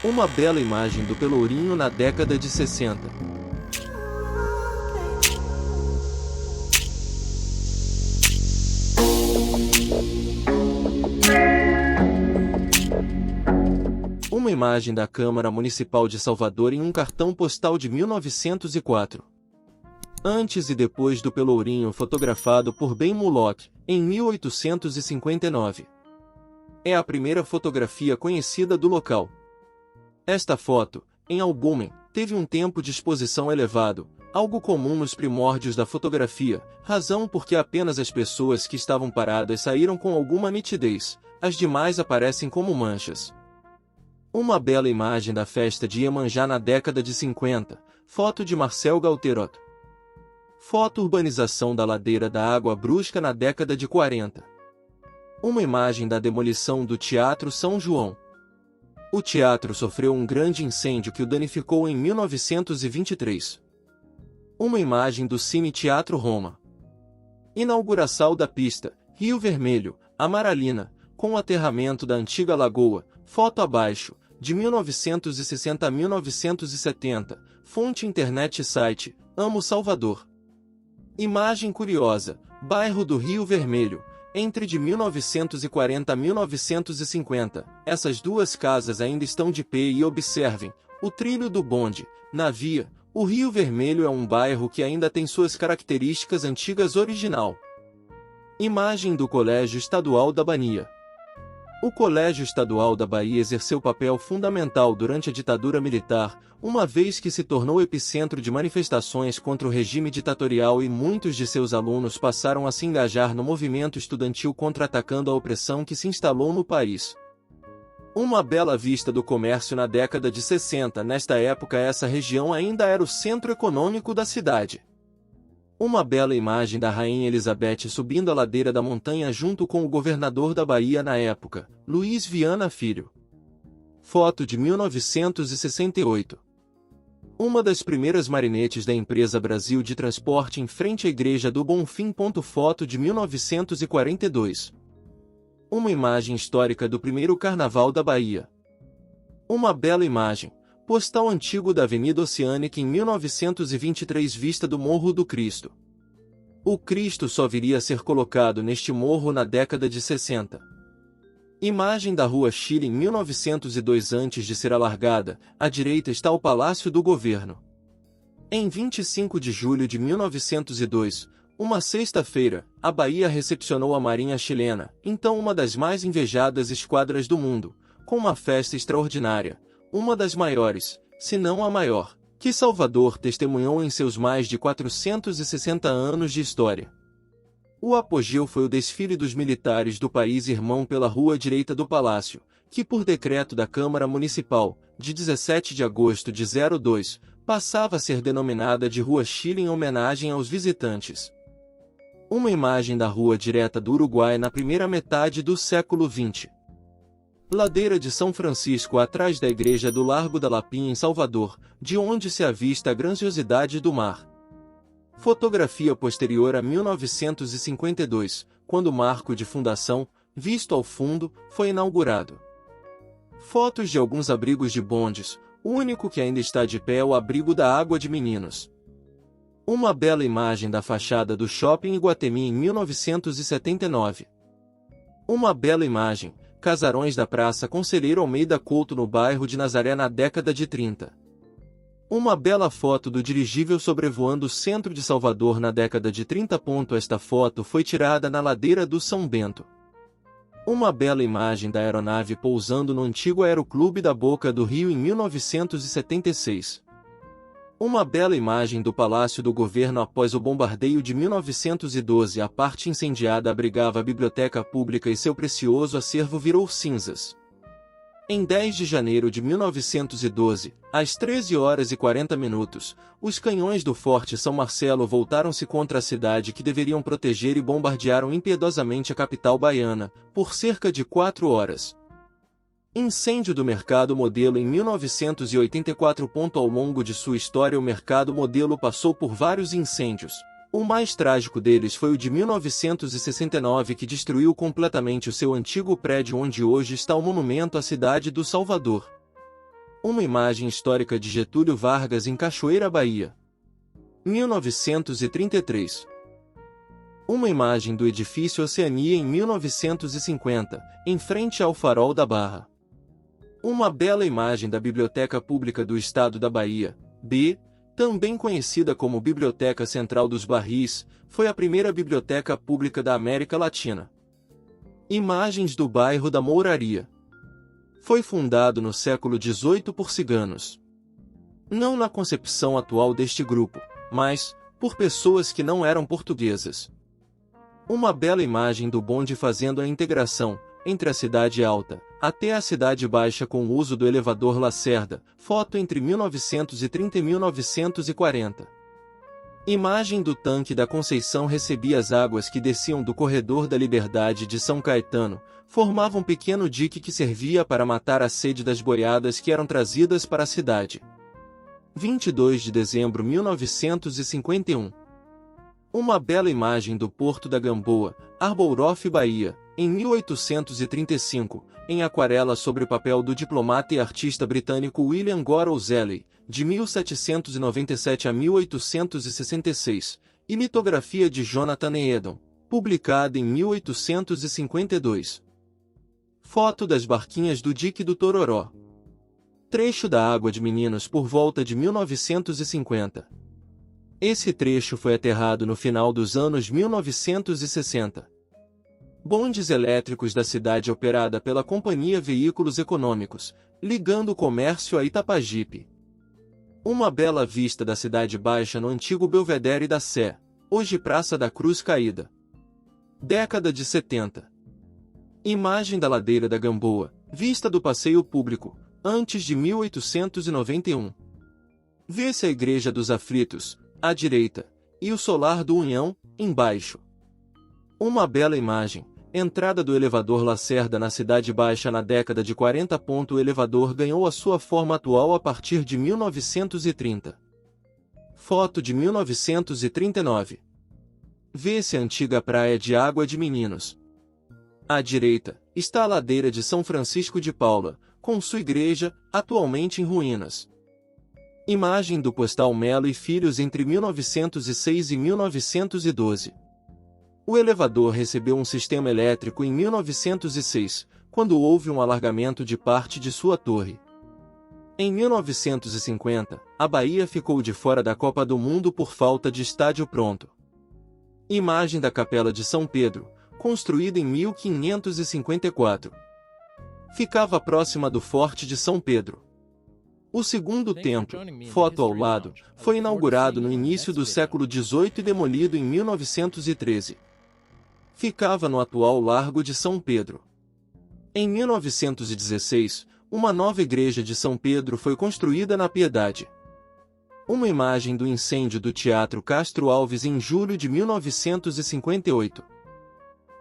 Uma bela imagem do Pelourinho na década de 60. Uma imagem da Câmara Municipal de Salvador em um cartão postal de 1904. Antes e depois do Pelourinho, fotografado por Ben Mullock, em 1859. É a primeira fotografia conhecida do local. Esta foto, em albúmen, teve um tempo de exposição elevado, algo comum nos primórdios da fotografia, razão porque apenas as pessoas que estavam paradas saíram com alguma nitidez, as demais aparecem como manchas. Uma bela imagem da festa de Iemanjá na década de 50, foto de Marcel Galterot. Foto urbanização da ladeira da Água Brusca na década de 40. Uma imagem da demolição do Teatro São João. O teatro sofreu um grande incêndio que o danificou em 1923. Uma imagem do Cine Teatro Roma. Inauguração da pista, Rio Vermelho, Amaralina, com o aterramento da antiga lagoa, foto abaixo, de 1960 a 1970, fonte internet site, Amo Salvador. Imagem curiosa, bairro do Rio Vermelho, entre de 1940 a 1950, essas duas casas ainda estão de pé e observem, o trilho do bonde, na via, o Rio Vermelho é um bairro que ainda tem suas características antigas original. Imagem do Colégio Estadual da Bahia. O Colégio Estadual da Bahia exerceu papel fundamental durante a ditadura militar, uma vez que se tornou epicentro de manifestações contra o regime ditatorial e muitos de seus alunos passaram a se engajar no movimento estudantil contra-atacando a opressão que se instalou no país. Uma bela vista do comércio na década de 60. Nesta época essa região ainda era o centro econômico da cidade. Uma bela imagem da Rainha Elizabeth subindo a ladeira da montanha junto com o governador da Bahia na época, Luiz Viana Filho. Foto de 1968. Uma das primeiras marinetes da empresa Brasil de Transporte em frente à Igreja do Bonfim. Foto de 1942. Uma imagem histórica do primeiro Carnaval da Bahia. Uma bela imagem, postal antigo da Avenida Oceânica em 1923 vista do Morro do Cristo. O Cristo só viria a ser colocado neste morro na década de 60. Imagem da Rua Chile em 1902 antes de ser alargada, à direita está o Palácio do Governo. Em 25 de julho de 1902, uma sexta-feira, a Bahia recepcionou a Marinha chilena, então uma das mais invejadas esquadras do mundo, com uma festa extraordinária, uma das maiores, se não a maior, que Salvador testemunhou em seus mais de 460 anos de história. O apogeu foi o desfile dos militares do país irmão pela rua direita do Palácio, que por decreto da Câmara Municipal, de 17 de agosto de 02, passava a ser denominada de Rua Chile em homenagem aos visitantes. Uma imagem da Rua Direta do Uruguai na primeira metade do século XX. Ladeira de São Francisco atrás da Igreja do Largo da Lapinha em Salvador, de onde se avista a grandiosidade do mar. Fotografia posterior a 1952, quando o marco de fundação, visto ao fundo, foi inaugurado. Fotos de alguns abrigos de bondes, o único que ainda está de pé é o abrigo da Água de Meninos. Uma bela imagem da fachada do Shopping Iguatemi em 1979. Uma bela imagem, casarões da Praça Conselheiro Almeida Couto no bairro de Nazaré na década de 30. Uma bela foto do dirigível sobrevoando o centro de Salvador na década de 30. Esta foto foi tirada na ladeira do São Bento. Uma bela imagem da aeronave pousando no antigo Aeroclube da Boca do Rio em 1976. Uma bela imagem do Palácio do Governo após o bombardeio de 1912. A parte incendiada abrigava a biblioteca pública e seu precioso acervo virou cinzas. Em 10 de janeiro de 1912, às 13h40, os canhões do Forte São Marcelo voltaram-se contra a cidade que deveriam proteger e bombardearam impiedosamente a capital baiana, por cerca de 4 horas. Incêndio do Mercado Modelo em 1984. Ao longo de sua história o Mercado Modelo passou por vários incêndios. O mais trágico deles foi o de 1969 que destruiu completamente o seu antigo prédio onde hoje está o monumento à cidade do Salvador. Uma imagem histórica de Getúlio Vargas em Cachoeira, Bahia. 1933. Uma imagem do edifício Oceania em 1950, em frente ao Farol da Barra. Uma bela imagem da Biblioteca Pública do Estado da Bahia, B, também conhecida como Biblioteca Central dos Barris, foi a primeira biblioteca pública da América Latina. Imagens do bairro da Mouraria. Foi fundado no século XVIII por ciganos. Não na concepção atual deste grupo, mas por pessoas que não eram portuguesas. Uma bela imagem do bonde fazendo a integração entre a Cidade Alta até a Cidade Baixa com o uso do elevador Lacerda, foto entre 1930 e 1940. Imagem do tanque da Conceição recebia as águas que desciam do Corredor da Liberdade de São Caetano, formavam um pequeno dique que servia para matar a sede das boiadas que eram trazidas para a cidade. 22 de dezembro de 1951. Uma bela imagem do Porto da Gamboa, Arborough, Bahia, em 1835, em aquarela sobre o papel do diplomata e artista britânico William Gore Owsley, de 1797 a 1866, e litografia de Jonathan Eden, publicada em 1852. Foto das barquinhas do Dique do Tororó. Trecho da Água de Meninos por volta de 1950. Esse trecho foi aterrado no final dos anos 1960. Bondes elétricos da cidade operada pela Companhia Veículos Econômicos, ligando o comércio a Itapajipe. Uma bela vista da Cidade Baixa no antigo Belvedere da Sé, hoje Praça da Cruz Caída. Década de 70. Imagem da ladeira da Gamboa, vista do passeio público, antes de 1891. Vê-se a Igreja dos Aflitos, à direita, e o Solar do União, embaixo. Uma bela imagem, entrada do elevador Lacerda na Cidade Baixa na década de 40. O elevador ganhou a sua forma atual a partir de 1930. Foto de 1939. Vê-se a antiga praia de Água de Meninos. À direita, está a ladeira de São Francisco de Paula, com sua igreja, atualmente em ruínas. Imagem do Postal Melo e Filhos entre 1906 e 1912. O elevador recebeu um sistema elétrico em 1906, quando houve um alargamento de parte de sua torre. Em 1950, a Bahia ficou de fora da Copa do Mundo por falta de estádio pronto. Imagem da Capela de São Pedro, construída em 1554. Ficava próxima do Forte de São Pedro. O segundo templo, foto ao lado, foi inaugurado no início do século XVIII e demolido em 1913. Ficava no atual Largo de São Pedro. Em 1916, uma nova igreja de São Pedro foi construída na Piedade. Uma imagem do incêndio do Teatro Castro Alves em julho de 1958.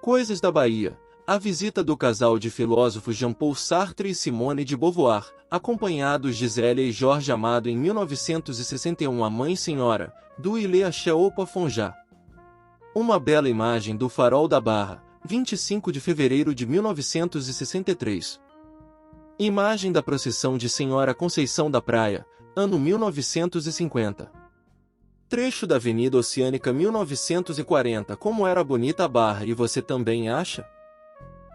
Coisas da Bahia. A visita do casal de filósofos Jean-Paul Sartre e Simone de Beauvoir, acompanhados de Zélia e Jorge Amado em 1961 a Mãe Senhora, do Ilé Cheopa Fonjá. Uma bela imagem do Farol da Barra, 25 de fevereiro de 1963. Imagem da procissão de Senhora Conceição da Praia, ano 1950. Trecho da Avenida Oceânica 1940. Como era bonita a Barra, e você também acha?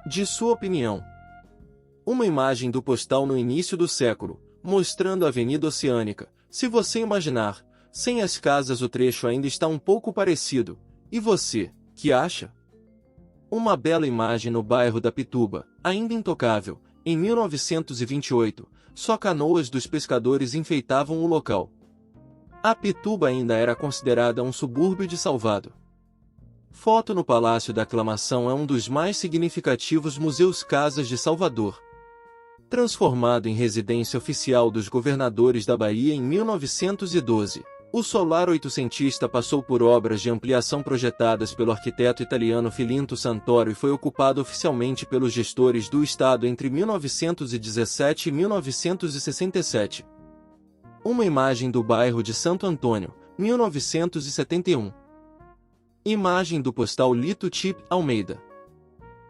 De sua opinião. Uma imagem do postal no início do século, mostrando a Avenida Oceânica. Se você imaginar, sem as casas o trecho ainda está um pouco parecido. E você, que acha? Uma bela imagem no bairro da Pituba, ainda intocável. Em 1928, só canoas dos pescadores enfeitavam o local. A Pituba ainda era considerada um subúrbio de Salvador. Foto no Palácio da Aclamação é um dos mais significativos museus-casas de Salvador. Transformado em residência oficial dos governadores da Bahia em 1912, o solar oitocentista passou por obras de ampliação projetadas pelo arquiteto italiano Filinto Santoro e foi ocupado oficialmente pelos gestores do Estado entre 1917 e 1967. Uma imagem do bairro de Santo Antônio, 1971. Imagem do postal Lito Tip Almeida.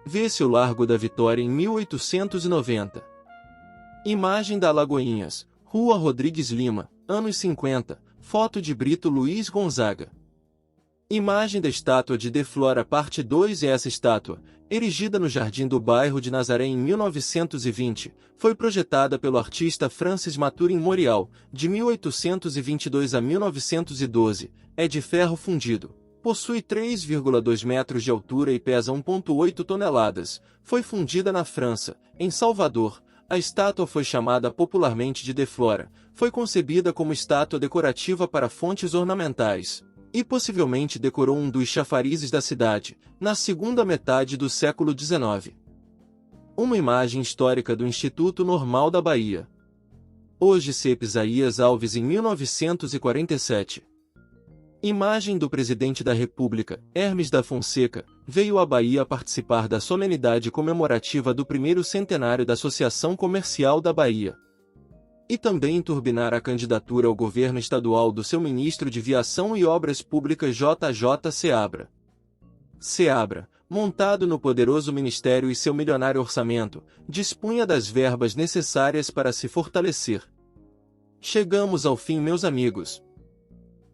Vê-se o Largo da Vitória em 1890. Imagem da Lagoinhas, Rua Rodrigues Lima, anos 50, foto de Brito Luiz Gonzaga. Imagem da estátua de De Flora parte 2. Essa estátua, erigida no jardim do bairro de Nazaré em 1920, foi projetada pelo artista Francis Maturin Morial, de 1822 a 1912, é de ferro fundido. Possui 3,2 metros de altura e pesa 1,8 toneladas. Foi fundida na França, em Salvador. A estátua foi chamada popularmente de De Flora. Foi concebida como estátua decorativa para fontes ornamentais e possivelmente decorou um dos chafarizes da cidade, na segunda metade do século XIX. Uma imagem histórica do Instituto Normal da Bahia. Hoje CEP Isaías Alves em 1947. Imagem do presidente da República, Hermes da Fonseca, veio à Bahia participar da solenidade comemorativa do primeiro centenário da Associação Comercial da Bahia. E também turbinar a candidatura ao governo estadual do seu ministro de Viação e Obras Públicas JJ Seabra. Seabra, montado no poderoso ministério e seu milionário orçamento, dispunha das verbas necessárias para se fortalecer. Chegamos ao fim, meus amigos.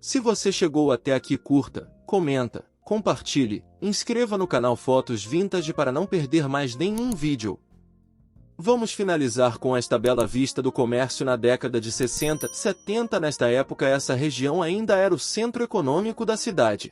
Se você chegou até aqui, curta, comenta, compartilhe, inscreva no canal Fotos Vintage para não perder mais nenhum vídeo. Vamos finalizar com esta bela vista do comércio na década de 60, 70. Nesta época essa região ainda era o centro econômico da cidade.